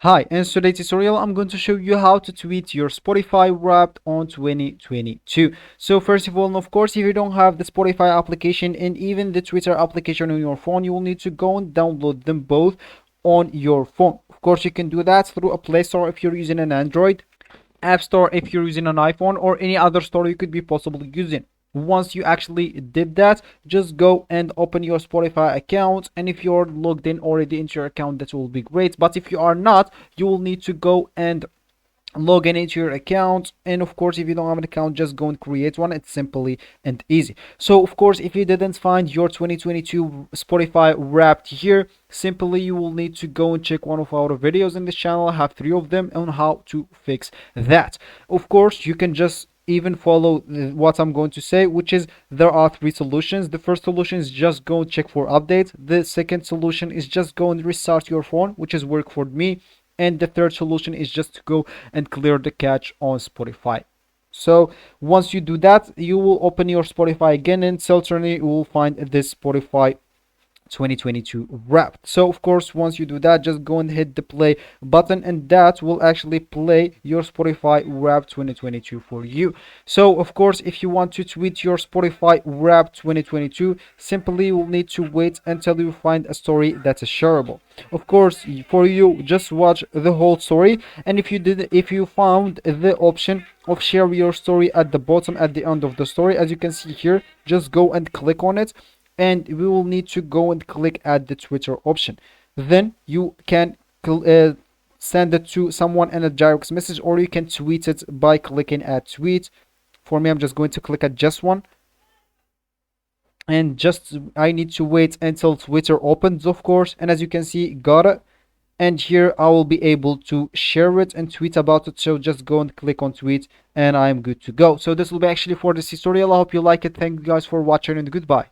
Hi, in today's tutorial, I'm going to show you how to tweet your Spotify Wrapped on 2022. So first of all, of course, if you don't have the Spotify application and even the Twitter application on your phone, you will need to go and download them both on your phone. Of course, you can do that through a Play Store if you're using an Android, App Store if you're using an iPhone, or any other store you could be possibly using. Once you actually did that, just go and open your Spotify account, and if you're logged in already into your account, that will be great. But if you are not, you will need to go and log in into your account. And of course, if you don't have an account, just go and create one. It's simply and easy. So of course, if you didn't find your 2022 Spotify Wrapped here, simply you will need to go and check one of our videos in this channel. I have 3 of them on how to fix that. Of course, you can just even follow what I'm going to say, which is there are 3 solutions. The first solution is just go and check for updates. The second solution is just go and restart your phone, which is work for me. And the third solution is just to go and clear the cache on Spotify. So once you do that, you will open your Spotify again, and certainly you will find this Spotify 2022 Wrapped. So of course, once you do that, just go and hit the play button, and that will actually play your Spotify Wrapped 2022 for you. So of course, if you want to tweet your Spotify Wrapped 2022, simply you will need to wait until you find a story that is shareable. Of course, for you, just watch the whole story, and if you found the option of share your story at the bottom at the end of the story, as you can see here, just go and click on it, and we will need to go and click add the Twitter option. Then you can send it to someone in a direct message, or you can tweet it by clicking add tweet. For me, I'm just going to click at just one, and just I need to wait until Twitter opens, of course. And as you can see, got it. And here I will be able to share it and tweet about it. So just go and click on tweet, and I'm good to go. So this will be actually for this tutorial. I hope you like it. Thank you guys for watching, and goodbye.